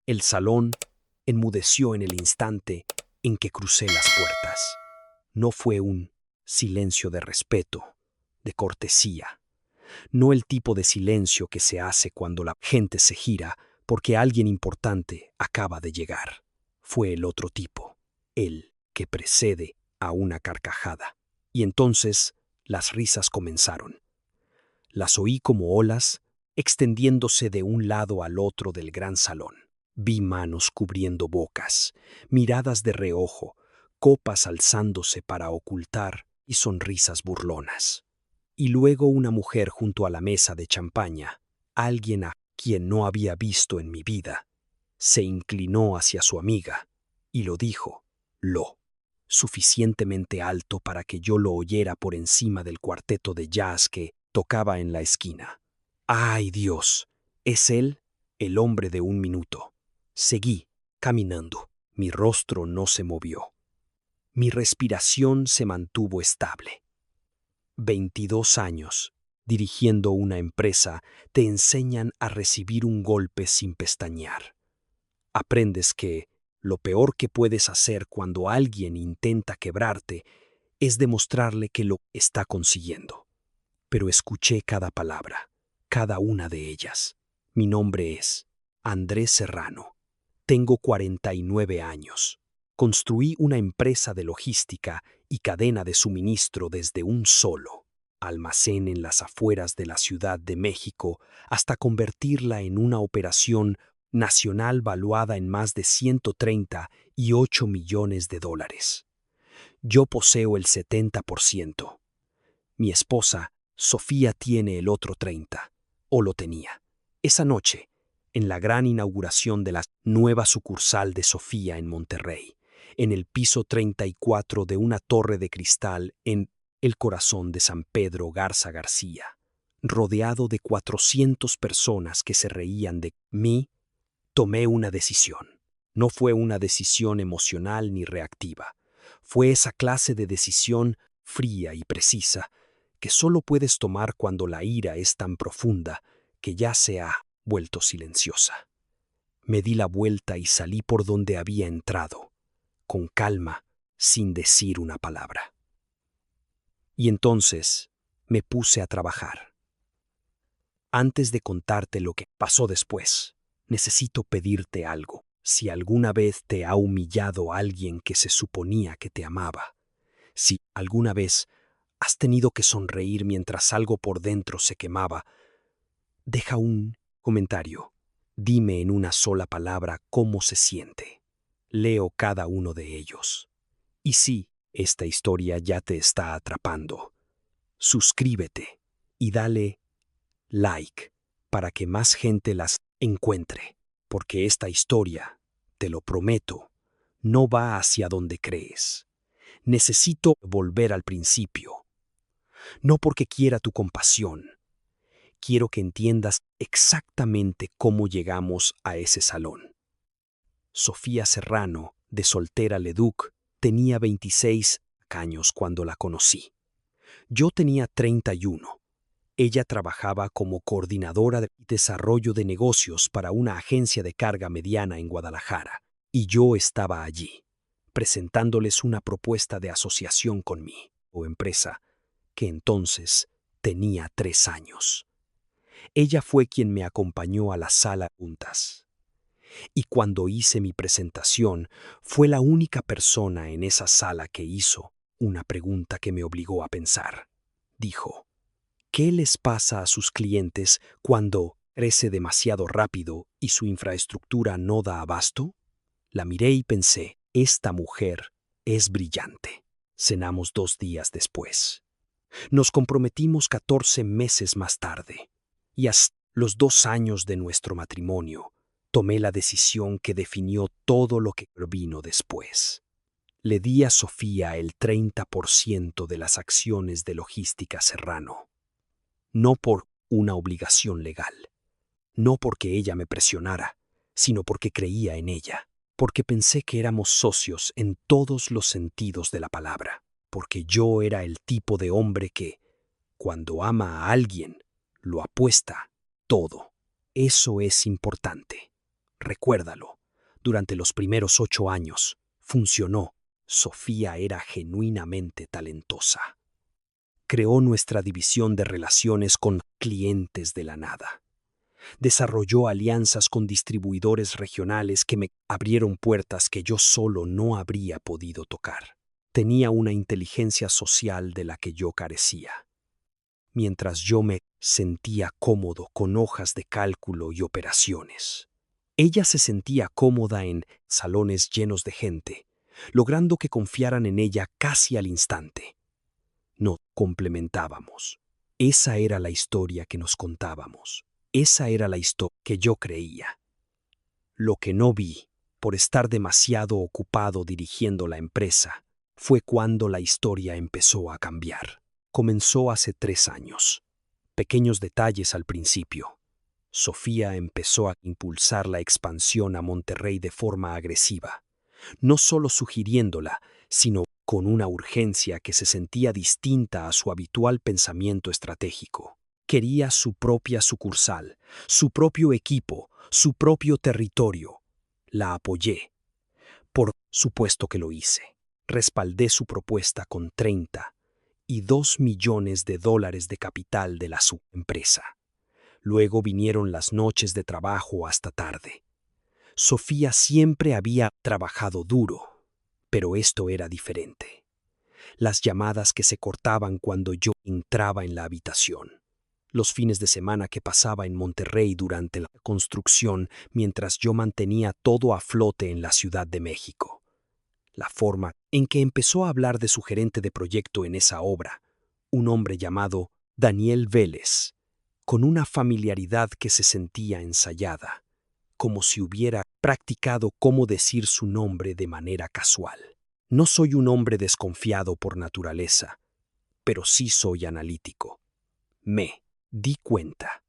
El salón enmudeció en el instante en que crucé las puertas. No fue un silencio de respeto, de cortesía. No el tipo de silencio que se hace cuando la gente se gira porque alguien importante acaba de llegar. Fue el otro tipo, el que precede a una carcajada. Y entonces las risas comenzaron. Las oí como olas extendiéndose de un lado al otro del gran salón. Vi manos cubriendo bocas, miradas de reojo, copas alzándose para ocultar y sonrisas burlonas. Y luego una mujer junto a la mesa de champaña, alguien a quien no había visto en mi vida, se inclinó hacia su amiga y lo dijo, lo suficientemente alto para que yo lo oyera por encima del cuarteto de jazz que tocaba en la esquina. ¡Ay, Dios! Es él, el hombre de un minuto. Seguí caminando. Mi rostro no se movió. Mi respiración se mantuvo estable. 22 años, dirigiendo una empresa, te enseñan a recibir un golpe sin pestañear. Aprendes que lo peor que puedes hacer cuando alguien intenta quebrarte es demostrarle que lo está consiguiendo. Pero escuché cada palabra, cada una de ellas. Mi nombre es Andrés Serrano. Tengo 49 años. Construí una empresa de logística y cadena de suministro desde un solo almacén en las afueras de la Ciudad de México hasta convertirla en una operación nacional valuada en más de 138 millones de dólares. Yo poseo el 70%. Mi esposa, Sofía, tiene el otro 30%, o lo tenía. Esa noche, en la gran inauguración de la nueva sucursal de Sofía en Monterrey, en el piso 34 de una torre de cristal en el corazón de San Pedro Garza García, rodeado de 400 personas que se reían de mí, tomé una decisión. No fue una decisión emocional ni reactiva. Fue esa clase de decisión fría y precisa que solo puedes tomar cuando la ira es tan profunda que ya se ha vuelto silenciosa. Me di la vuelta y salí por donde había entrado, con calma, sin decir una palabra. Y entonces me puse a trabajar. Antes de contarte lo que pasó después, necesito pedirte algo. Si alguna vez te ha humillado alguien que se suponía que te amaba, si alguna vez has tenido que sonreír mientras algo por dentro se quemaba, deja un comentario. Dime en una sola palabra cómo se siente. Leo cada uno de ellos. Y si esta historia ya te está atrapando, suscríbete y dale like para que más gente las encuentre, porque esta historia, te lo prometo, no va hacia donde crees. Necesito volver al principio, no porque quiera tu compasión. Quiero que entiendas exactamente cómo llegamos a ese salón. Sofía Serrano, de Soltera Leduc, tenía 26 años cuando la conocí. Yo tenía 31. Ella trabajaba como coordinadora de desarrollo de negocios para una agencia de carga mediana en Guadalajara, y yo estaba allí, presentándoles una propuesta de asociación con mi empresa, que entonces tenía 3 años. Ella fue quien me acompañó a la sala juntas. Y cuando hice mi presentación, fue la única persona en esa sala que hizo una pregunta que me obligó a pensar. Dijo, ¿qué les pasa a sus clientes cuando crece demasiado rápido y su infraestructura no da abasto? La miré y pensé, esta mujer es brillante. Cenamos 2 días después. Nos comprometimos 14 meses más tarde. Y hasta los 2 años de nuestro matrimonio, tomé la decisión que definió todo lo que vino después. Le di a Sofía el 30% de las acciones de Logística Serrano. No por una obligación legal, no porque ella me presionara, sino porque creía en ella, porque pensé que éramos socios en todos los sentidos de la palabra, porque yo era el tipo de hombre que, cuando ama a alguien, lo apuesta todo. Eso es importante. Recuérdalo. Durante los primeros 8 años, funcionó. Sofía era genuinamente talentosa. Creó nuestra división de relaciones con clientes de la nada. Desarrolló alianzas con distribuidores regionales que me abrieron puertas que yo solo no habría podido tocar. Tenía una inteligencia social de la que yo carecía. Mientras yo me sentía cómodo con hojas de cálculo y operaciones, ella se sentía cómoda en salones llenos de gente, logrando que confiaran en ella casi al instante. Nos complementábamos. Esa era la historia que nos contábamos. Esa era la historia que yo creía. Lo que no vi, por estar demasiado ocupado dirigiendo la empresa, fue cuando la historia empezó a cambiar. Comenzó hace 3 años. Pequeños detalles al principio. Sofía empezó a impulsar la expansión a Monterrey de forma agresiva, no solo sugiriéndola, sino con una urgencia que se sentía distinta a su habitual pensamiento estratégico. Quería su propia sucursal, su propio equipo, su propio territorio. La apoyé. Por supuesto que lo hice. Respaldé su propuesta con 32 millones de dólares de capital de la subempresa. Luego vinieron las noches de trabajo hasta tarde. Sofía siempre había trabajado duro, pero esto era diferente. Las llamadas que se cortaban cuando yo entraba en la habitación. Los fines de semana que pasaba en Monterrey durante la construcción mientras yo mantenía todo a flote en la Ciudad de México. La forma en que empezó a hablar de su gerente de proyecto en esa obra, un hombre llamado Daniel Vélez, con una familiaridad que se sentía ensayada, como si hubiera practicado cómo decir su nombre de manera casual. No soy un hombre desconfiado por naturaleza, pero sí soy analítico. Me di cuenta.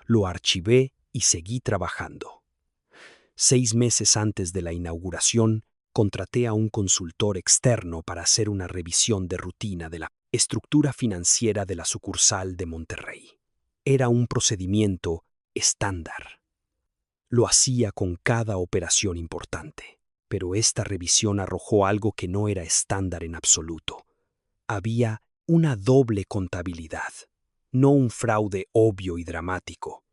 Lo archivé y seguí trabajando. 6 meses antes de la inauguración, contraté a un consultor externo para hacer una revisión de rutina de la estructura financiera de la sucursal de Monterrey. Era un procedimiento estándar. Lo hacía con cada operación importante, pero esta revisión arrojó algo que no era estándar en absoluto. Había una doble contabilidad, no un fraude obvio y dramático,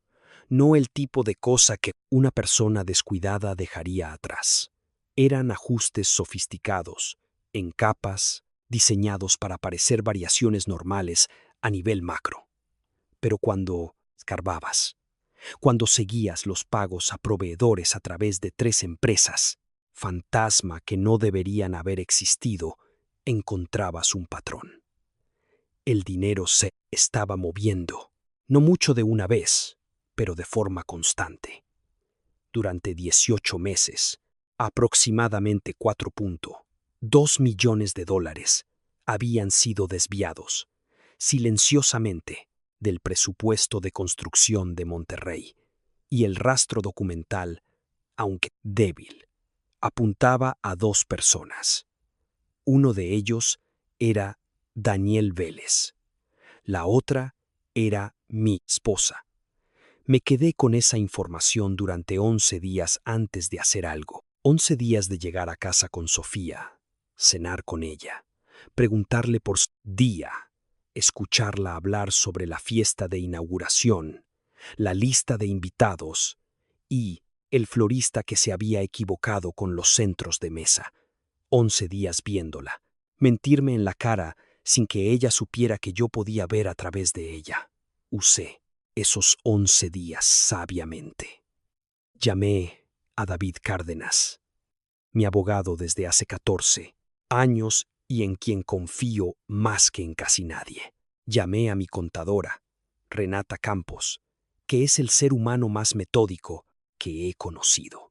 no el tipo de cosa que una persona descuidada dejaría atrás. Eran ajustes sofisticados, en capas, diseñados para parecer variaciones normales a nivel macro. Pero cuando escarbabas, cuando seguías los pagos a proveedores a través de 3 empresas, fantasma que no deberían haber existido, encontrabas un patrón. El dinero se estaba moviendo, no mucho de una vez, pero de forma constante. Durante 18 meses, aproximadamente 4.2 millones de dólares habían sido desviados, silenciosamente, del presupuesto de construcción de Monterrey, y el rastro documental, aunque débil, apuntaba a 2 personas. Uno de ellos era Daniel Vélez. La otra era mi esposa. Me quedé con esa información durante 11 días antes de hacer algo. 11 días de llegar a casa con Sofía, cenar con ella, preguntarle por su día, escucharla hablar sobre la fiesta de inauguración, la lista de invitados y el florista que se había equivocado con los centros de mesa. 11 días viéndola, mentirme en la cara sin que ella supiera que yo podía ver a través de ella. Usé esos 11 días sabiamente. Llamé a David Cárdenas, mi abogado desde hace 14 años y en quien confío más que en casi nadie. Llamé a mi contadora, Renata Campos, que es el ser humano más metódico que he conocido.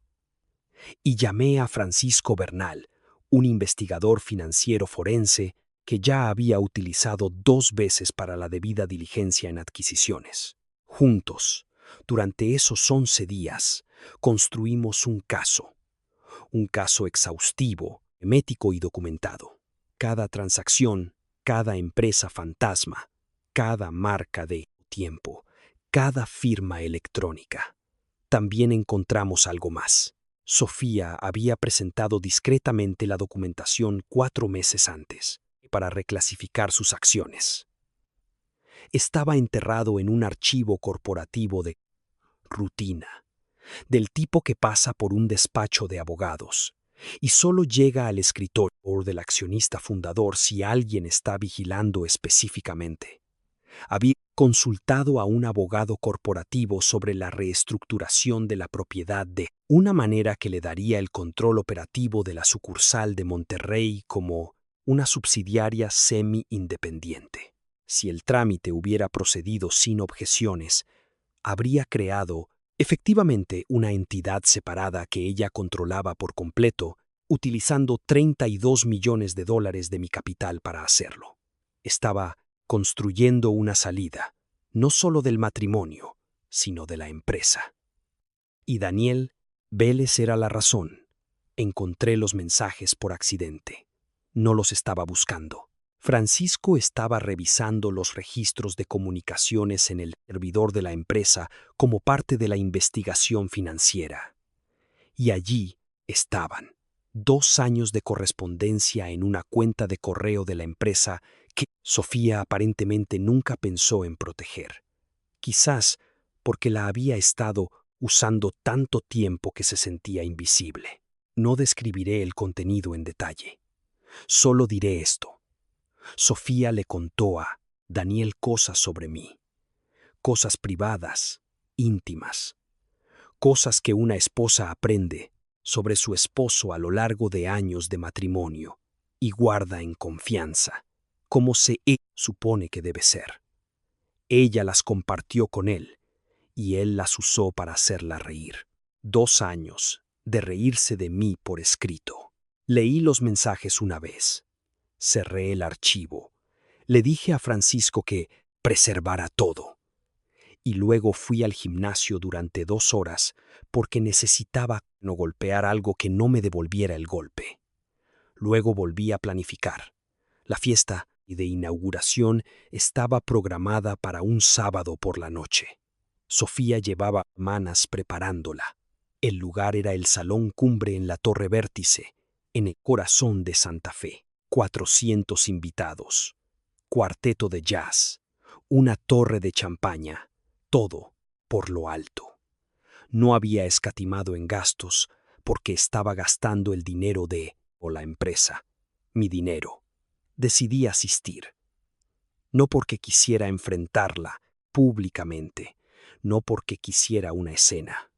Y llamé a Francisco Bernal, un investigador financiero forense que ya había utilizado 2 veces para la debida diligencia en adquisiciones. Juntos, durante esos 11 días, construimos un caso exhaustivo, hermético y documentado. Cada transacción, cada empresa fantasma, cada marca de tiempo, cada firma electrónica. También encontramos algo más. Sofía había presentado discretamente la documentación 4 meses antes para reclasificar sus acciones. Estaba enterrado en un archivo corporativo de rutina, del tipo que pasa por un despacho de abogados y solo llega al escritorio del accionista fundador si alguien está vigilando específicamente. Había consultado a un abogado corporativo sobre la reestructuración de la propiedad de una manera que le daría el control operativo de la sucursal de Monterrey como una subsidiaria semi-independiente. Si el trámite hubiera procedido sin objeciones, habría creado efectivamente una entidad separada que ella controlaba por completo, utilizando 32 millones de dólares de mi capital para hacerlo. Estaba construyendo una salida, no solo del matrimonio, sino de la empresa. Y Daniel Vélez era la razón. Encontré los mensajes por accidente. No los estaba buscando. Francisco estaba revisando los registros de comunicaciones en el servidor de la empresa como parte de la investigación financiera. Y allí estaban 2 años de correspondencia en una cuenta de correo de la empresa que Sofía aparentemente nunca pensó en proteger. Quizás porque la había estado usando tanto tiempo que se sentía invisible. No describiré el contenido en detalle. Solo diré esto. Sofía le contó a Daniel cosas sobre mí, cosas privadas, íntimas, cosas que una esposa aprende sobre su esposo a lo largo de años de matrimonio y guarda en confianza, como se supone que debe ser. Ella las compartió con él y él las usó para hacerla reír. 2 años de reírse de mí por escrito. Leí los mensajes una vez. Cerré el archivo. Le dije a Francisco que preservara todo. Y luego fui al gimnasio durante 2 horas porque necesitaba no golpear algo que no me devolviera el golpe. Luego volví a planificar. La fiesta de inauguración estaba programada para un sábado por la noche. Sofía llevaba semanas preparándola. El lugar era el Salón Cumbre en la Torre Vértice, en el corazón de Santa Fe. 400 invitados, cuarteto de jazz, una torre de champaña, todo por lo alto. No había escatimado en gastos porque estaba gastando el dinero de la empresa, mi dinero. Decidí asistir, no porque quisiera enfrentarla públicamente, no porque quisiera una escena.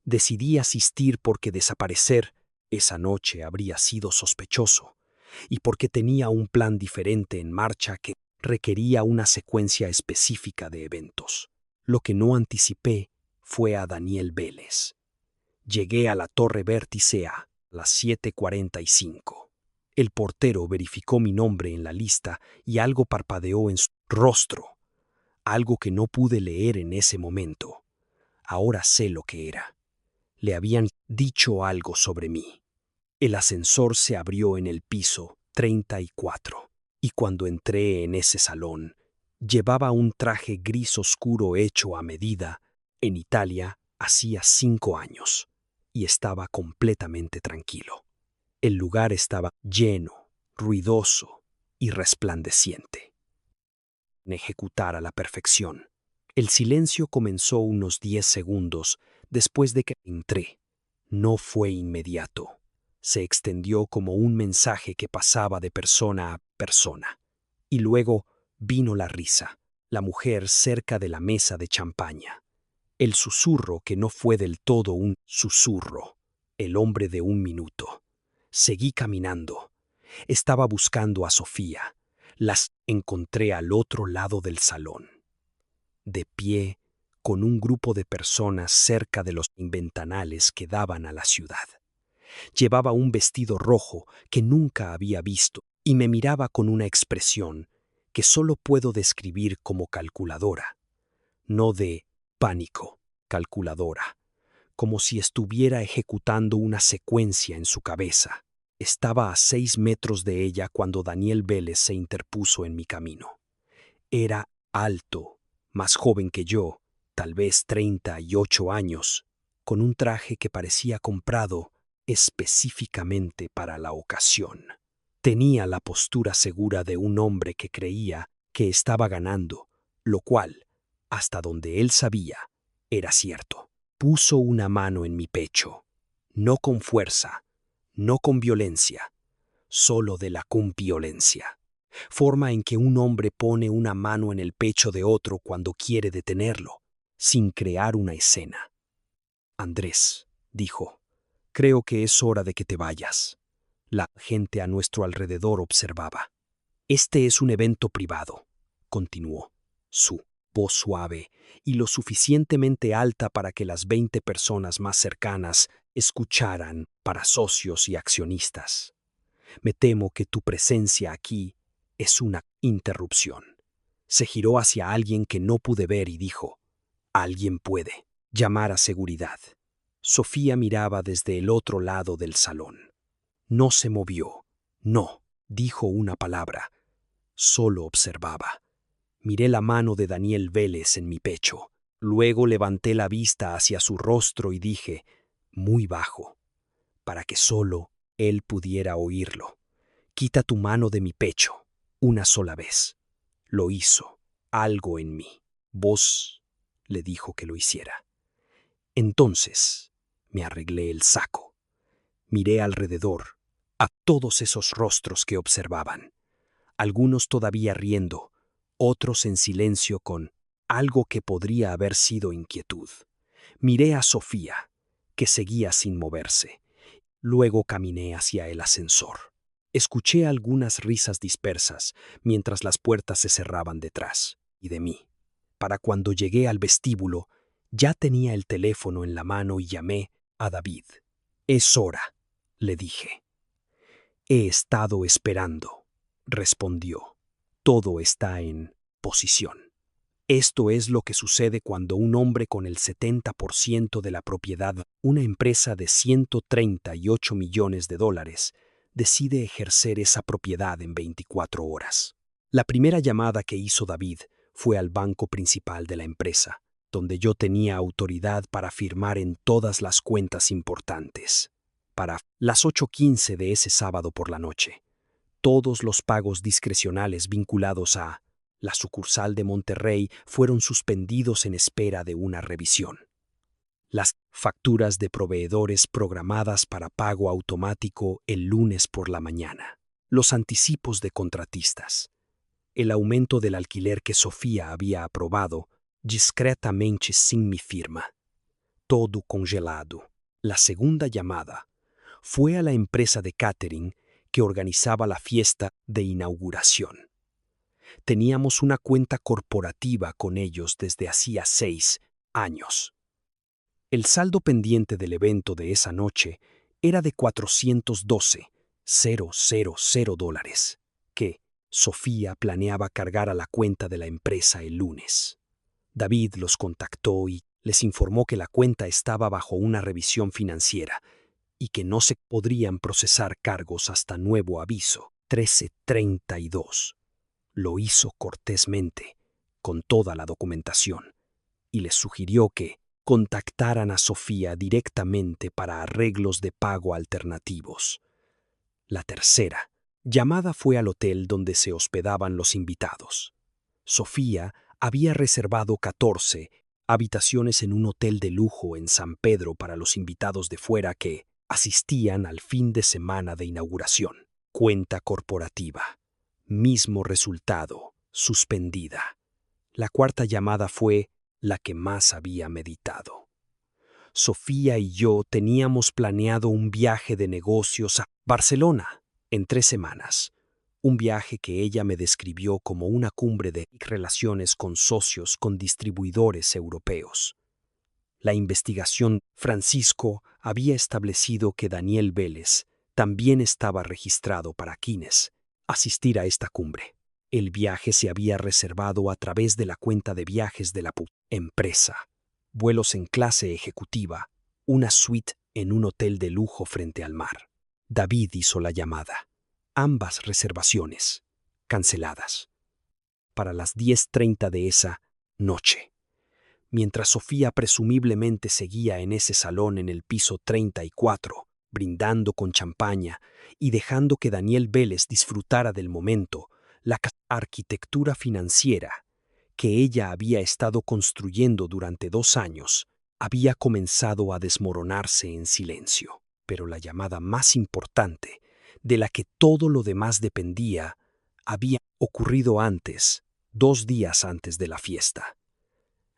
Decidí asistir porque desaparecer esa noche habría sido sospechoso y porque tenía un plan diferente en marcha que requería una secuencia específica de eventos. Lo que no anticipé fue a Daniel Vélez. Llegué a la Torre Vértice a las 7:45. El portero verificó mi nombre en la lista y algo parpadeó en su rostro, algo que no pude leer en ese momento. Ahora sé lo que era. Le habían dicho algo sobre mí. El ascensor se abrió en el piso 34, y cuando entré en ese salón, llevaba un traje gris oscuro hecho a medida en Italia hacía 5 años, y estaba completamente tranquilo. El lugar estaba lleno, ruidoso y resplandeciente. Ejecutar a la perfección. El silencio comenzó unos 10 segundos después de que entré. No fue inmediato. Se extendió como un mensaje que pasaba de persona a persona. Y luego vino la risa, la mujer cerca de la mesa de champaña. El susurro que no fue del todo un susurro. El hombre de 1 minuto. Seguí caminando. Estaba buscando a Sofía. Las encontré al otro lado del salón. De pie, con un grupo de personas cerca de los ventanales que daban a la ciudad. Llevaba un vestido rojo que nunca había visto y me miraba con una expresión que solo puedo describir como calculadora, no de pánico, calculadora, como si estuviera ejecutando una secuencia en su cabeza. Estaba a 6 metros de ella cuando Daniel Vélez se interpuso en mi camino. Era alto, más joven que yo, tal vez 38 años, con un traje que parecía comprado específicamente para la ocasión. Tenía la postura segura de un hombre que creía que estaba ganando, lo cual, hasta donde él sabía, era cierto. Puso una mano en mi pecho, no con fuerza, no con violencia, solo de la cumpiolencia, forma en que un hombre pone una mano en el pecho de otro cuando quiere detenerlo, sin crear una escena. Andrés, dijo, creo que es hora de que te vayas. La gente a nuestro alrededor observaba. Este es un evento privado, continuó, su voz suave y lo suficientemente alta para que las 20 personas más cercanas escucharan para socios y accionistas. Me temo que tu presencia aquí es una interrupción. Se giró hacia alguien que no pude ver y dijo, alguien puede llamar a seguridad. Sofía miraba desde el otro lado del salón. No se movió, no dijo una palabra, solo observaba. Miré la mano de Daniel Vélez en mi pecho. Luego levanté la vista hacia su rostro y dije, muy bajo, para que solo él pudiera oírlo. Quita tu mano de mi pecho, una sola vez. Lo hizo, algo en mí. Vos le dijo que lo hiciera. Entonces me arreglé el saco. Miré alrededor, a todos esos rostros que observaban. Algunos todavía riendo, otros en silencio con algo que podría haber sido inquietud. Miré a Sofía, que seguía sin moverse. Luego caminé hacia el ascensor. Escuché algunas risas dispersas mientras las puertas se cerraban detrás y de mí. Para cuando llegué al vestíbulo, ya tenía el teléfono en la mano y llamé a David. Es hora, le dije. He estado esperando, respondió. Todo está en posición. Esto es lo que sucede cuando un hombre con el 70% de la propiedad, una empresa de 138 millones de dólares, decide ejercer esa propiedad en 24 horas. La primera llamada que hizo David fue al banco principal de la empresa, donde yo tenía autoridad para firmar en todas las cuentas importantes. Para las 8:15 de ese sábado por la noche, todos los pagos discrecionales vinculados a la sucursal de Monterrey fueron suspendidos en espera de una revisión. Las facturas de proveedores programadas para pago automático el lunes por la mañana. Los anticipos de contratistas. El aumento del alquiler que Sofía había aprobado discretamente sin mi firma. Todo congelado. La segunda llamada fue a la empresa de catering que organizaba la fiesta de inauguración. Teníamos una cuenta corporativa con ellos desde hacía 6 años. El saldo pendiente del evento de esa noche era de $412,000, que Sofía planeaba cargar a la cuenta de la empresa el lunes. David los contactó y les informó que la cuenta estaba bajo una revisión financiera y que no se podrían procesar cargos hasta nuevo aviso. 13:32. Lo hizo cortésmente, con toda la documentación, y les sugirió que contactaran a Sofía directamente para arreglos de pago alternativos. La tercera llamada fue al hotel donde se hospedaban los invitados. Sofía había reservado 14 habitaciones en un hotel de lujo en San Pedro para los invitados de fuera que asistían al fin de semana de inauguración. Cuenta corporativa. Mismo resultado, suspendida. La cuarta llamada fue la que más había meditado. Sofía y yo teníamos planeado un viaje de negocios a Barcelona en 3 semanas. Un viaje que ella me describió como una cumbre de relaciones con socios con distribuidores europeos. La investigación Francisco había establecido que Daniel Vélez también estaba registrado para quienes asistir a esta cumbre. El viaje se había reservado a través de la cuenta de viajes de la empresa. Vuelos en clase ejecutiva, una suite en un hotel de lujo frente al mar. David hizo la llamada. Ambas reservaciones canceladas para las 10:30 de esa noche. mientras Sofía presumiblemente seguía en ese salón en el piso 34, brindando con champaña y dejando que Daniel Vélez disfrutara del momento, la arquitectura financiera que ella había estado construyendo durante 2 años había comenzado a desmoronarse en silencio. Pero la llamada más importante, de la que todo lo demás dependía, había ocurrido antes, 2 días antes de la fiesta.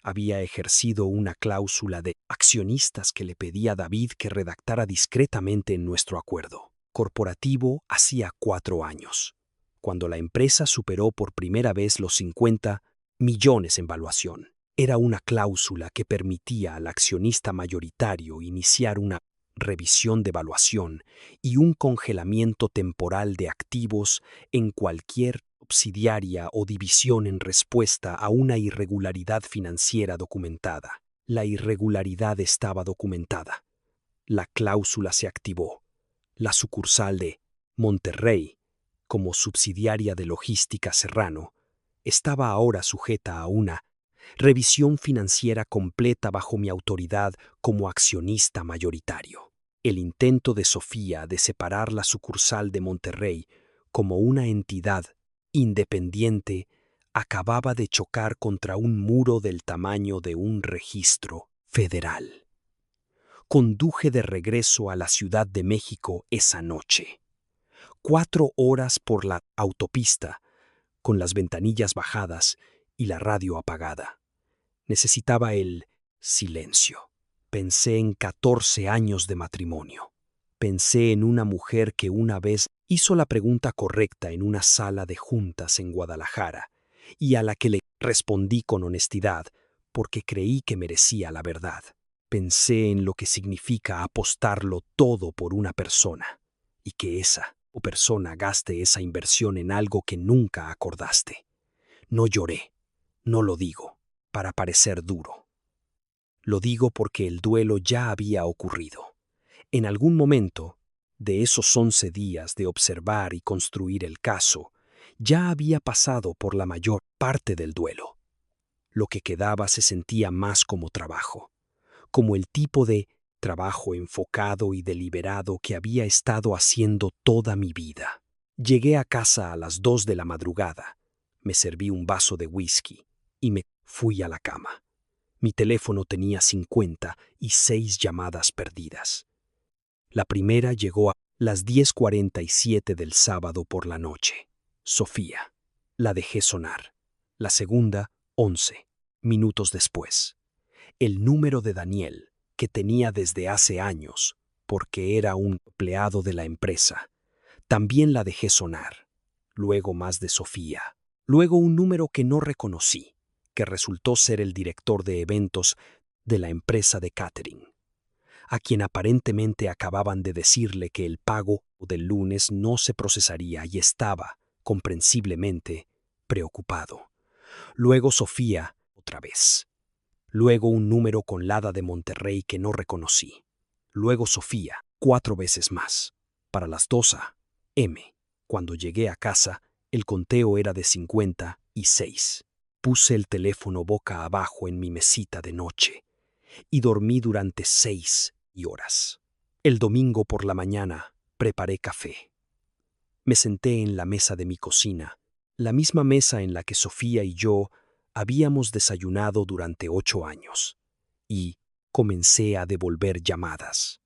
Había ejercido una cláusula de accionistas que le pedía a David que redactara discretamente en nuestro acuerdo corporativo hacía 4 años, cuando la empresa superó por primera vez los 50 millones en valuación. Era una cláusula que permitía al accionista mayoritario iniciar una revisión de valuación y un congelamiento temporal de activos en cualquier subsidiaria o división en respuesta a una irregularidad financiera documentada. La irregularidad estaba documentada. La cláusula se activó. La sucursal de Monterrey, como subsidiaria de Logística Serrano, estaba ahora sujeta a una revisión financiera completa bajo mi autoridad como accionista mayoritario. El intento de Sofía de separar la sucursal de Monterrey como una entidad independiente acababa de chocar contra un muro del tamaño de un registro federal. Conduje de regreso a la Ciudad de México esa noche. 4 horas por la autopista, con las ventanillas bajadas y la radio apagada. Necesitaba el silencio. Pensé en 14 años de matrimonio. Pensé en una mujer que una vez hizo la pregunta correcta en una sala de juntas en Guadalajara y a la que le respondí con honestidad porque creí que merecía la verdad. Pensé en lo que significa apostarlo todo por una persona y que esa persona gaste esa inversión en algo que nunca acordaste. No lloré, no lo digo para parecer duro. Lo digo porque el duelo ya había ocurrido. En algún momento, de esos 11 días de observar y construir el caso, ya había pasado por la mayor parte del duelo. Lo que quedaba se sentía más como trabajo, como el tipo de trabajo enfocado y deliberado que había estado haciendo toda mi vida. Llegué a casa a las 2 de la madrugada, me serví un vaso de whisky y me fui a la cama. Mi teléfono tenía 56 llamadas perdidas. La primera llegó a las 10:47 del sábado por la noche. Sofía. La dejé sonar. La segunda, 11 minutos después. El número de Daniel, que tenía desde hace años, porque era un empleado de la empresa. También la dejé sonar. Luego más de Sofía. Luego un número que no reconocí, que resultó ser el director de eventos de la empresa de catering, a quien aparentemente acababan de decirle que el pago del lunes no se procesaría y estaba, comprensiblemente, preocupado. Luego Sofía, otra vez. Luego un número con Lada de Monterrey que no reconocí. Luego Sofía, 4 veces más. Para las 2 a.m. Cuando llegué a casa, el conteo era de 56. Puse el teléfono boca abajo en mi mesita de noche y dormí durante 6 horas. El domingo por la mañana preparé café. Me senté en la mesa de mi cocina, la misma mesa en la que Sofía y yo habíamos desayunado durante 8 años, y comencé a devolver llamadas.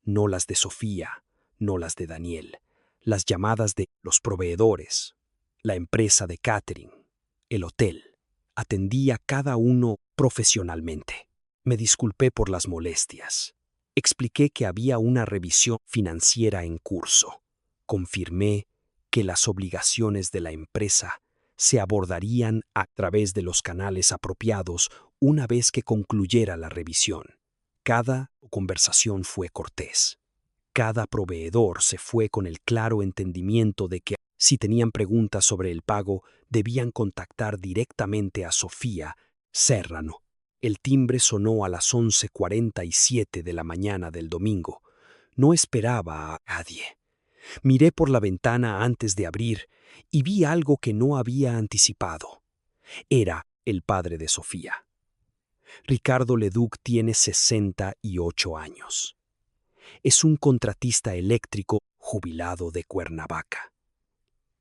No las de Sofía, no las de Daniel, las llamadas de los proveedores, la empresa de catering, el hotel. Atendí a cada uno profesionalmente. Me disculpé por las molestias. Expliqué que había una revisión financiera en curso. Confirmé que las obligaciones de la empresa se abordarían a través de los canales apropiados una vez que concluyera la revisión. Cada conversación fue cortés. Cada proveedor se fue con el claro entendimiento de que si tenían preguntas sobre el pago, debían contactar directamente a Sofía Serrano. El timbre sonó a las 11:47 de la mañana del domingo. No esperaba a nadie. Miré por la ventana antes de abrir y vi algo que no había anticipado. Era el padre de Sofía. Ricardo Leduc tiene 68 años. Es un contratista eléctrico jubilado de Cuernavaca.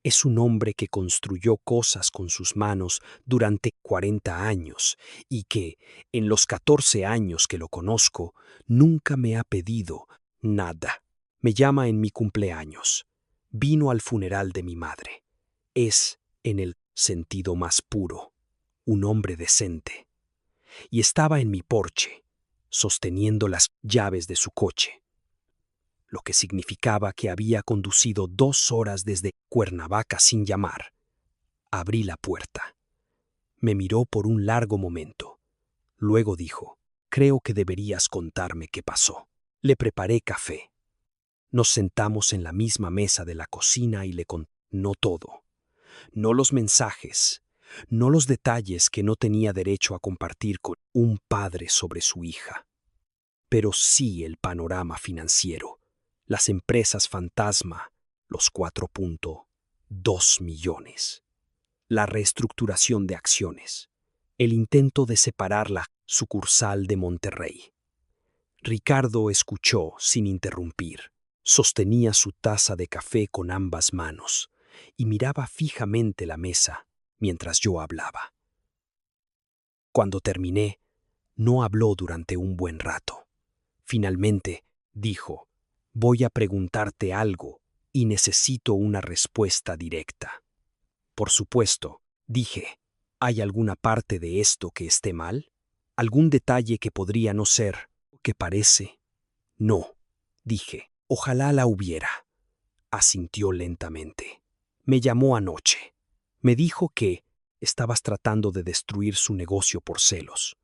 Es un hombre que construyó cosas con sus manos durante 40 años y que, en los 14 años que lo conozco, nunca me ha pedido nada. Me llama en mi cumpleaños. Vino al funeral de mi madre. Es, en el sentido más puro, un hombre decente. Y estaba en mi porche, sosteniendo las llaves de su coche, lo que significaba que había conducido 2 horas desde Cuernavaca sin llamar. Abrí la puerta. Me miró por un largo momento. Luego dijo, «Creo que deberías contarme qué pasó». Le preparé café. Nos sentamos en la misma mesa de la cocina y le conté no todo. No los mensajes, no los detalles que no tenía derecho a compartir con un padre sobre su hija, pero sí el panorama financiero, las empresas fantasma, los 4.2 millones, la reestructuración de acciones, el intento de separar la sucursal de Monterrey. Ricardo escuchó sin interrumpir. Sostenía su taza de café con ambas manos y miraba fijamente la mesa mientras yo hablaba. Cuando terminé, no habló durante un buen rato. Finalmente, dijo, «Voy a preguntarte algo y necesito una respuesta directa». «Por supuesto», dije, «¿hay alguna parte de esto que esté mal? ¿Algún detalle que podría no ser lo que parece?» «No», dije, «ojalá la hubiera». Asintió lentamente. «Me llamó anoche. Me dijo que estabas tratando de destruir su negocio por celos,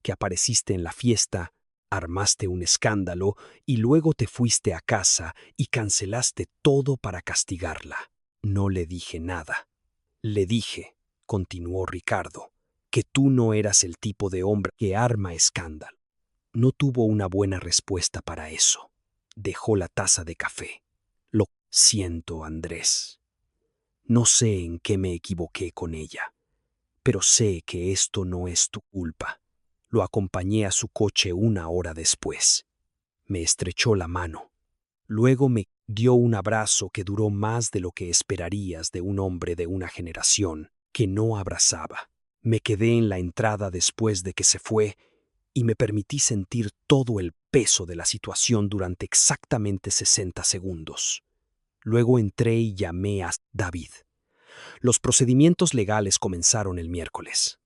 que apareciste en la fiesta, armaste un escándalo y luego te fuiste a casa y cancelaste todo para castigarla». No le dije nada. «Le dije», continuó Ricardo, «que tú no eras el tipo de hombre que arma escándalo». No tuvo una buena respuesta para eso. Dejó la taza de café. «Lo siento, Andrés. No sé en qué me equivoqué con ella, pero sé que esto no es tu culpa». Lo acompañé a su coche 1 hora después. Me estrechó la mano. Luego me dio un abrazo que duró más de lo que esperarías de un hombre de una generación que no abrazaba. Me quedé en la entrada después de que se fue y me permití sentir todo el peso de la situación durante exactamente 60 segundos. Luego entré y llamé a David. Los procedimientos legales comenzaron el miércoles.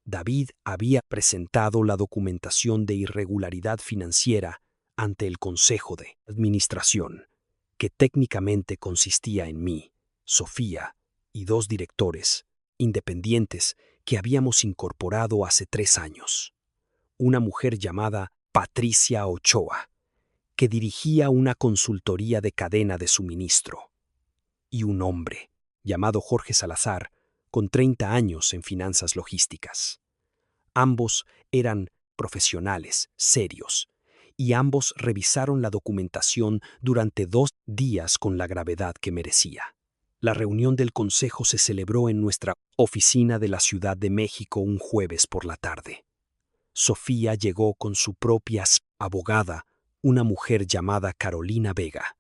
David había presentado la documentación de irregularidad financiera ante el Consejo de Administración, que técnicamente consistía en mí, Sofía y 2 directores independientes que habíamos incorporado hace 3 años. Una mujer llamada Patricia Ochoa, que dirigía una consultoría de cadena de suministro, y un hombre llamado Jorge Salazar, con 30 años en finanzas logísticas. Ambos eran profesionales, serios, y ambos revisaron la documentación durante 2 días con la gravedad que merecía. La reunión del consejo se celebró en nuestra oficina de la Ciudad de México un jueves por la tarde. Sofía llegó con su propia abogada, una mujer llamada Carolina Vega,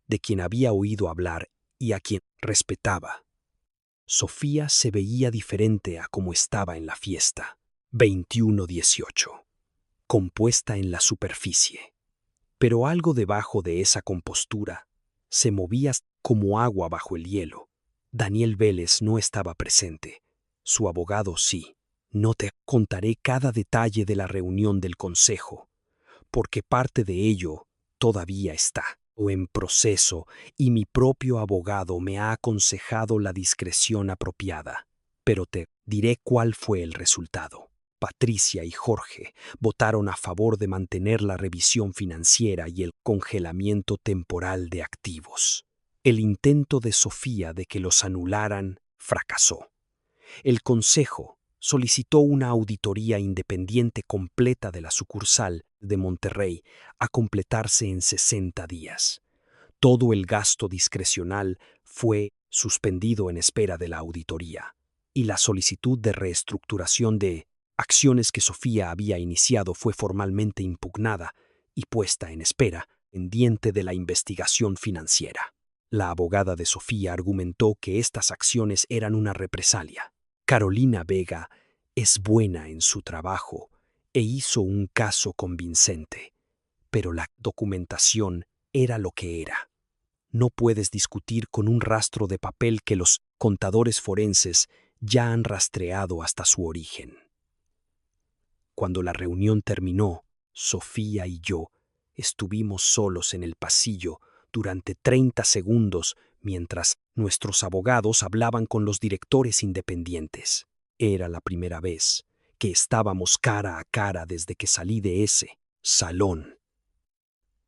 de quien había oído hablar y a quien respetaba. Sofía se veía diferente a como estaba en la fiesta. 21-18, compuesta en la superficie. Pero algo debajo de esa compostura se movía como agua bajo el hielo. Daniel Vélez no estaba presente. Su abogado sí. No te contaré cada detalle de la reunión del consejo, porque parte de ello todavía está en proceso y mi propio abogado me ha aconsejado la discreción apropiada. Pero te diré cuál fue el resultado. Patricia y Jorge votaron a favor de mantener la revisión financiera y el congelamiento temporal de activos. El intento de Sofía de que los anularan fracasó. El Consejo solicitó una auditoría independiente completa de la sucursal de Monterrey a completarse en 60 días. Todo el gasto discrecional fue suspendido en espera de la auditoría, y la solicitud de reestructuración de Acciones que Sofía había iniciado fue formalmente impugnada y puesta en espera, pendiente de la investigación financiera. La abogada de Sofía argumentó que estas acciones eran una represalia. Carolina Vega es buena en su trabajo e hizo un caso convincente, pero la documentación era lo que era. No puedes discutir con un rastro de papel que los contadores forenses ya han rastreado hasta su origen. Cuando la reunión terminó, Sofía y yo estuvimos solos en el pasillo durante 30 segundos mientras nuestros abogados hablaban con los directores independientes. Era la primera vez que estábamos cara a cara desde que salí de ese salón.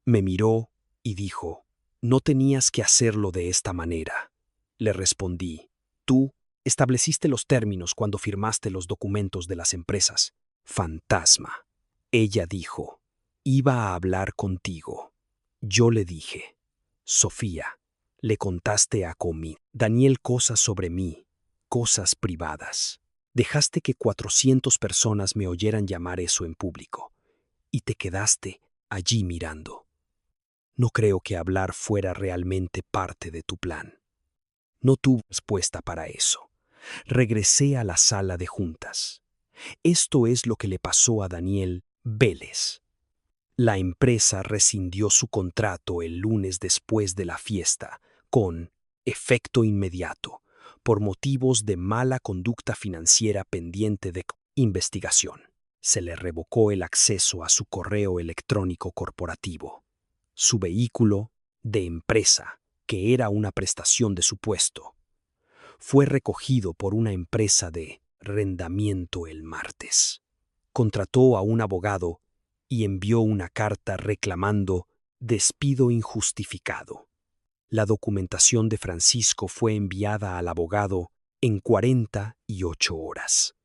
Me miró y dijo: «No tenías que hacerlo de esta manera». Le respondí: «Tú estableciste los términos cuando firmaste los documentos de las empresas». Fantasma. Ella dijo: «Iba a hablar contigo». Yo le dije: «Sofía, le contaste a Comi, Daniel, cosas sobre mí, cosas privadas. Dejaste que 400 personas me oyeran llamar eso en público y te quedaste allí mirando. No creo que hablar fuera realmente parte de tu plan». No tuve respuesta para eso. Regresé a la sala de juntas. Esto es lo que le pasó a Daniel Vélez. La empresa rescindió su contrato el lunes después de la fiesta, con efecto inmediato, por motivos de mala conducta financiera pendiente de investigación. Se le revocó el acceso a su correo electrónico corporativo. Su vehículo de empresa, que era una prestación de su puesto, fue recogido por una empresa de arrendamiento el martes. Contrató a un abogado y envió una carta reclamando despido injustificado. La documentación de Francisco fue enviada al abogado en 48 horas.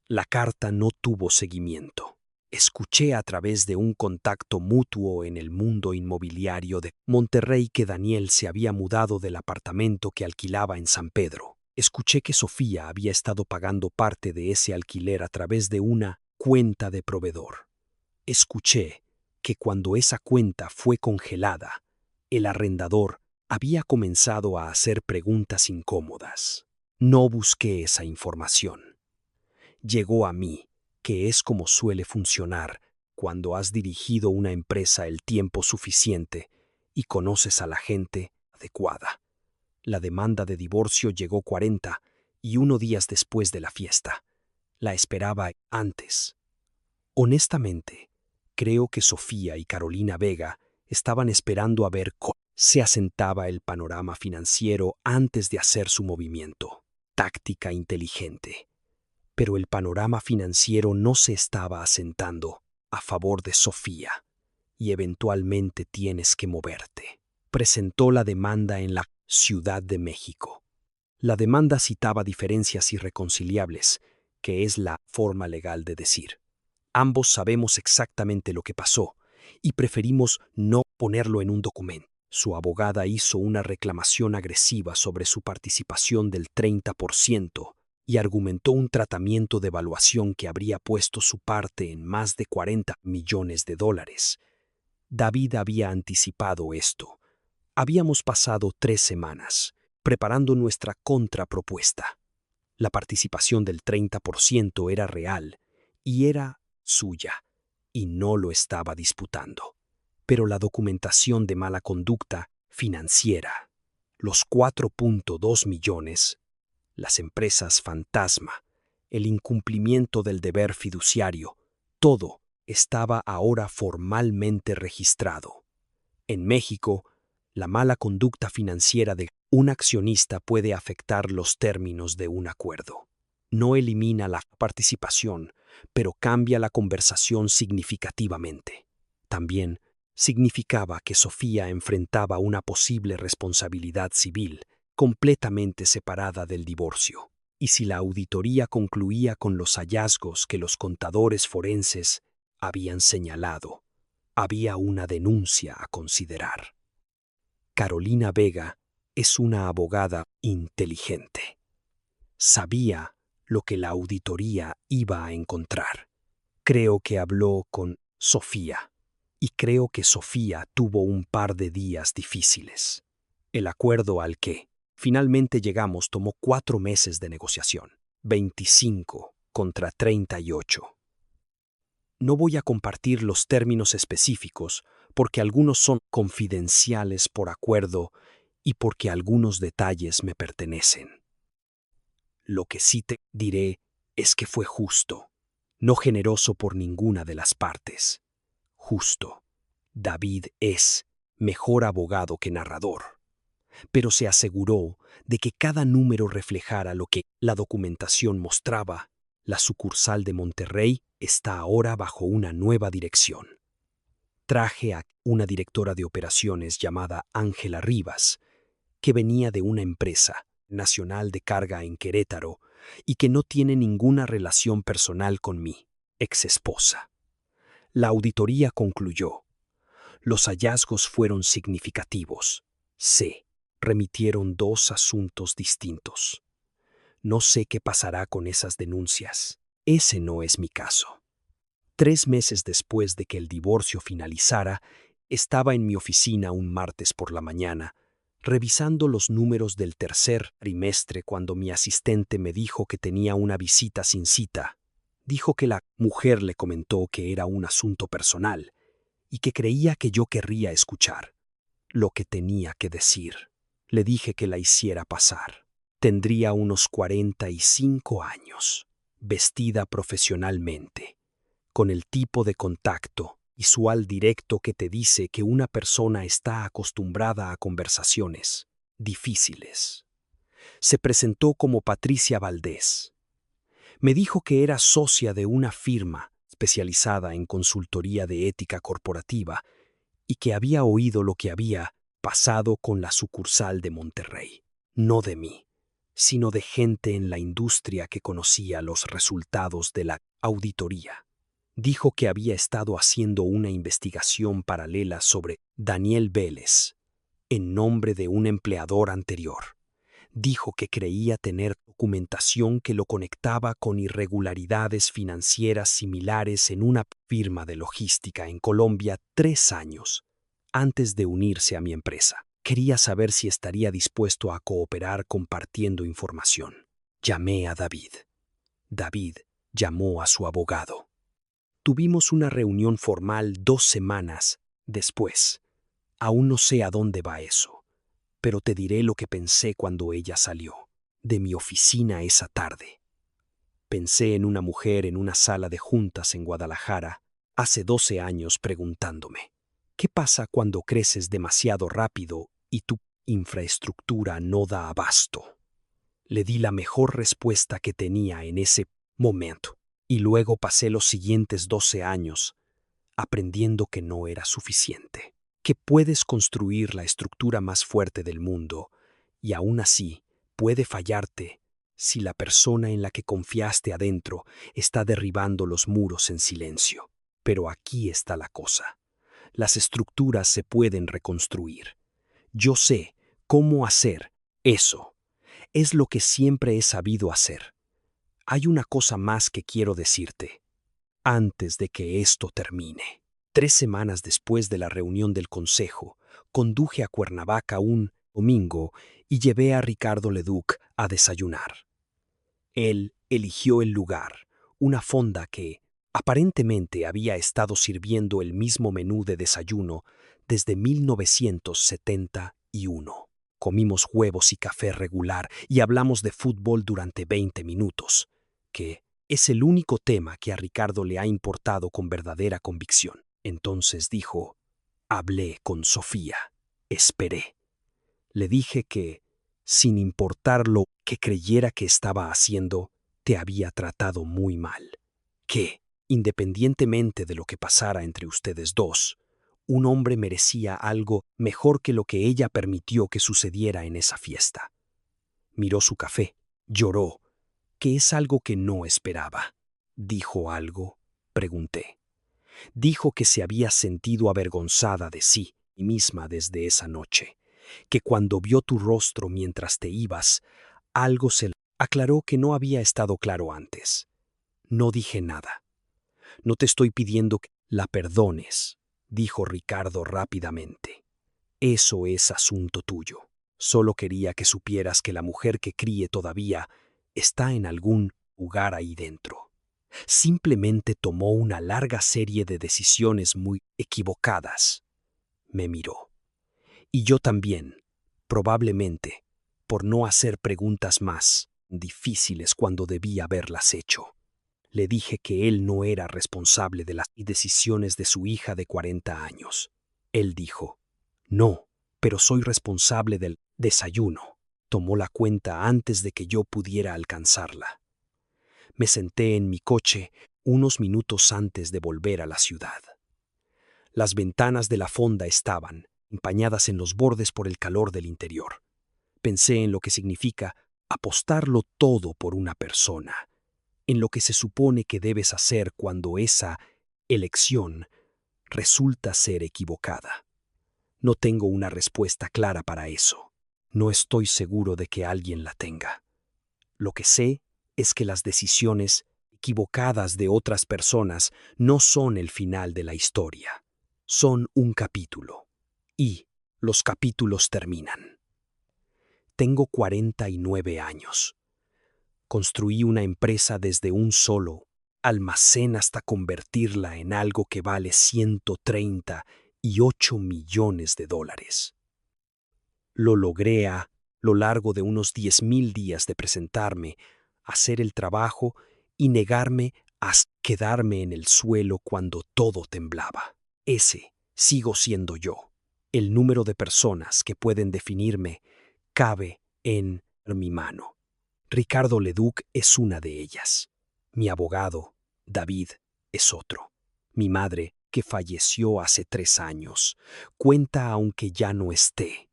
La carta no tuvo seguimiento. Escuché a través de un contacto mutuo en el mundo inmobiliario de Monterrey que Daniel se había mudado del apartamento que alquilaba en San Pedro. Escuché que Sofía había estado pagando parte de ese alquiler a través de una cuenta de proveedor. Escuché que cuando esa cuenta fue congelada, el arrendador había comenzado a hacer preguntas incómodas. No busqué esa información. Llegó a mí, que es como suele funcionar cuando has dirigido una empresa el tiempo suficiente y conoces a la gente adecuada. La demanda de divorcio llegó 41 días después de la fiesta. La esperaba antes. Honestamente, creo que Sofía y Carolina Vega estaban esperando a ver cómo se asentaba el panorama financiero antes de hacer su movimiento. Táctica inteligente. Pero el panorama financiero no se estaba asentando a favor de Sofía, y eventualmente tienes que moverte. Presentó la demanda en la Ciudad de México. La demanda citaba diferencias irreconciliables, que es la forma legal de decir: ambos sabemos exactamente lo que pasó y preferimos no ponerlo en un documento. Su abogada hizo una reclamación agresiva sobre su participación del 30% y argumentó un tratamiento de evaluación que habría puesto su parte en más de 40 millones de dólares. David había anticipado esto. Habíamos pasado 3 semanas preparando nuestra contrapropuesta. La participación del 30% era real y era suya, y no lo estaba disputando. Pero la documentación de mala conducta financiera, los 4.2 millones, las empresas fantasma, el incumplimiento del deber fiduciario, todo estaba ahora formalmente registrado. En México, la mala conducta financiera de un accionista puede afectar los términos de un acuerdo. No elimina la participación, pero cambia la conversación significativamente. También significaba que Sofía enfrentaba una posible responsabilidad civil completamente separada del divorcio. Y si la auditoría concluía con los hallazgos que los contadores forenses habían señalado, había una denuncia a considerar. Carolina Vega es una abogada inteligente. Sabía lo que la auditoría iba a encontrar. Creo que habló con Sofía, y creo que Sofía tuvo un par de días difíciles. El acuerdo al que finalmente llegamos tomó 4 meses de negociación, 25 contra 38. No voy a compartir los términos específicos porque algunos son confidenciales por acuerdo y porque algunos detalles me pertenecen. Lo que sí te diré es que fue justo, no generoso por ninguna de las partes. Justo. David es mejor abogado que narrador, pero se aseguró de que cada número reflejara lo que la documentación mostraba. La sucursal de Monterrey está ahora bajo una nueva dirección. Traje a una directora de operaciones llamada Ángela Rivas, que venía de una empresa nacional de carga en Querétaro y que no tiene ninguna relación personal con mi exesposa. La auditoría concluyó. Los hallazgos fueron significativos. Se remitieron 2 asuntos distintos. No sé qué pasará con esas denuncias. Ese no es mi caso. 3 meses después de que el divorcio finalizara, estaba en mi oficina un martes por la mañana, revisando los números del tercer trimestre cuando mi asistente me dijo que tenía una visita sin cita. Dijo que la mujer le comentó que era un asunto personal y que creía que yo querría escuchar lo que tenía que decir. Le dije que la hiciera pasar. Tendría unos 45 años, vestida profesionalmente, con el tipo de contacto visual directo que te dice que una persona está acostumbrada a conversaciones difíciles. Se presentó como Patricia Valdés. Me dijo que era socia de una firma especializada en consultoría de ética corporativa y que había oído lo que había pasado con la sucursal de Monterrey. No de mí, sino de gente en la industria que conocía los resultados de la auditoría. Dijo que había estado haciendo una investigación paralela sobre Daniel Vélez, en nombre de un empleador anterior. Dijo que creía tener documentación que lo conectaba con irregularidades financieras similares en una firma de logística en Colombia 3 años antes de unirse a mi empresa. Quería saber si estaría dispuesto a cooperar compartiendo información. Llamé a David. David llamó a su abogado. Tuvimos una reunión formal 2 semanas después. Aún no sé a dónde va eso, pero te diré lo que pensé cuando ella salió de mi oficina esa tarde. Pensé en una mujer en una sala de juntas en Guadalajara hace 12 años preguntándome, ¿qué pasa cuando creces demasiado rápido y tu infraestructura no da abasto? Le di la mejor respuesta que tenía en ese momento, y luego pasé los siguientes 12 años aprendiendo que no era suficiente, que puedes construir la estructura más fuerte del mundo y aún así puede fallarte si la persona en la que confiaste adentro está derribando los muros en silencio. Pero aquí está la cosa. Las estructuras se pueden reconstruir. Yo sé cómo hacer eso. Es lo que siempre he sabido hacer. Hay una cosa más que quiero decirte antes de que esto termine. 3 semanas después de la reunión del consejo, conduje a Cuernavaca un domingo y llevé a Ricardo Leduc a desayunar. Él eligió el lugar, una fonda que aparentemente había estado sirviendo el mismo menú de desayuno desde 1971. Comimos huevos y café regular y hablamos de fútbol durante 20 minutos, que es el único tema que a Ricardo le ha importado con verdadera convicción. Entonces dijo, hablé con Sofía, esperé. Le dije que, sin importar lo que creyera que estaba haciendo, te había tratado muy mal. Que, independientemente de lo que pasara entre ustedes dos, un hombre merecía algo mejor que lo que ella permitió que sucediera en esa fiesta. Miró su café, lloró, que es algo que no esperaba. ¿Dijo algo? Pregunté. Dijo que se había sentido avergonzada de sí misma desde esa noche, que cuando vio tu rostro mientras te ibas, algo se Aclaró que no había estado claro antes. No dije nada. No te estoy pidiendo que la perdones, dijo Ricardo rápidamente. Eso es asunto tuyo. Solo quería que supieras que la mujer que críe todavía está en algún lugar ahí dentro. Simplemente tomó una larga serie de decisiones muy equivocadas. Me miró. Y yo también, probablemente, por no hacer preguntas más difíciles cuando debía haberlas hecho. Le dije que él no era responsable de las decisiones de su hija de 40 años. Él dijo, no, pero soy responsable del desayuno. Tomó la cuenta antes de que yo pudiera alcanzarla. Me senté en mi coche unos minutos antes de volver a la ciudad. Las ventanas de la fonda estaban empañadas en los bordes por el calor del interior. Pensé en lo que significa apostarlo todo por una persona, en lo que se supone que debes hacer cuando esa elección resulta ser equivocada. No tengo una respuesta clara para eso. No estoy seguro de que alguien la tenga. Lo que sé es que las decisiones equivocadas de otras personas no son el final de la historia. Son un capítulo. Y los capítulos terminan. Tengo 49 años. Construí una empresa desde un solo almacén hasta convertirla en algo que vale 138 millones de dólares. Lo logré a lo largo de unos 10.000 días de presentarme, hacer el trabajo y negarme a quedarme en el suelo cuando todo temblaba. Ese sigo siendo yo. El número de personas que pueden definirme cabe en mi mano. Ricardo Leduc es una de ellas. Mi abogado, David, es otro. Mi madre, que falleció hace 3 años, cuenta aunque ya no esté.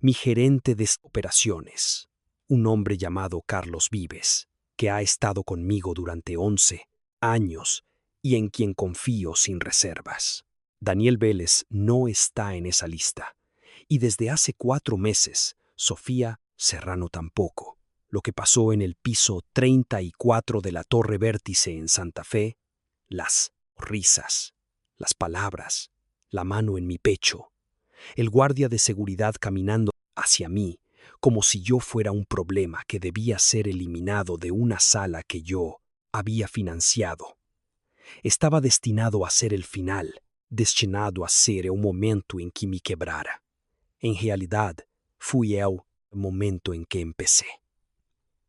Mi gerente de operaciones, un hombre llamado Carlos Vives, que ha estado conmigo durante 11 años y en quien confío sin reservas. Daniel Vélez no está en esa lista. Y desde hace 4 meses, Sofía Serrano tampoco. Lo que pasó en el piso 34 de la Torre Vértice en Santa Fe, las risas, las palabras, la mano en mi pecho, el guardia de seguridad caminando hacia mí, como si yo fuera un problema que debía ser eliminado de una sala que yo había financiado. Estaba destinado a ser el final, destinado a ser el momento en que me quebrara. En realidad, fui el momento en que empecé.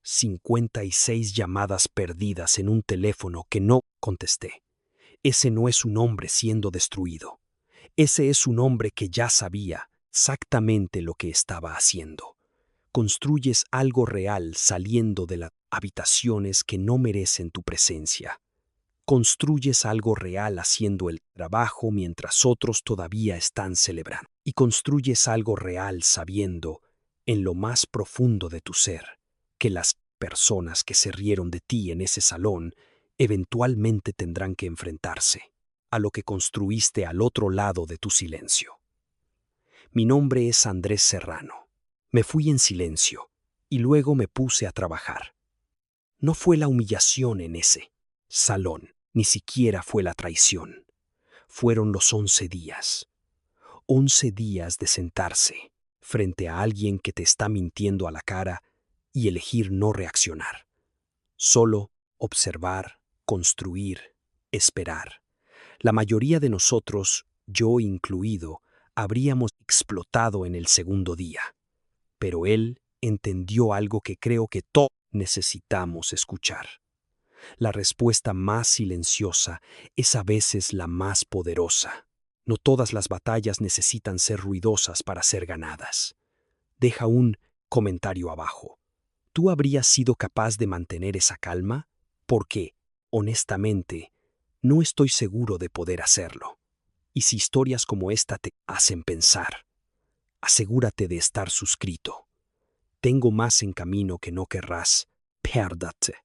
56 llamadas perdidas en un teléfono que no contesté. Ese no es un hombre siendo destruido. Ese es un hombre que ya sabía exactamente lo que estaba haciendo. Construyes algo real saliendo de las habitaciones que no merecen tu presencia. Construyes algo real haciendo el trabajo mientras otros todavía están celebrando. Y construyes algo real sabiendo, en lo más profundo de tu ser, que las personas que se rieron de ti en ese salón eventualmente tendrán que enfrentarse a lo que construiste al otro lado de tu silencio. Mi nombre es Andrés Serrano. Me fui en silencio y luego me puse a trabajar. No fue la humillación en ese salón, ni siquiera fue la traición. Fueron los 11 días. 11 días de sentarse frente a alguien que te está mintiendo a la cara y elegir no reaccionar. Solo observar, construir, esperar. La mayoría de nosotros, yo incluido, habríamos explotado en el segundo día. Pero él entendió algo que creo que todos necesitamos escuchar. La respuesta más silenciosa es a veces la más poderosa. No todas las batallas necesitan ser ruidosas para ser ganadas. Deja un comentario abajo. ¿Tú habrías sido capaz de mantener esa calma? Porque, honestamente, no estoy seguro de poder hacerlo. Y si historias como esta te hacen pensar, asegúrate de estar suscrito. Tengo más en camino que no querrás. Perderte.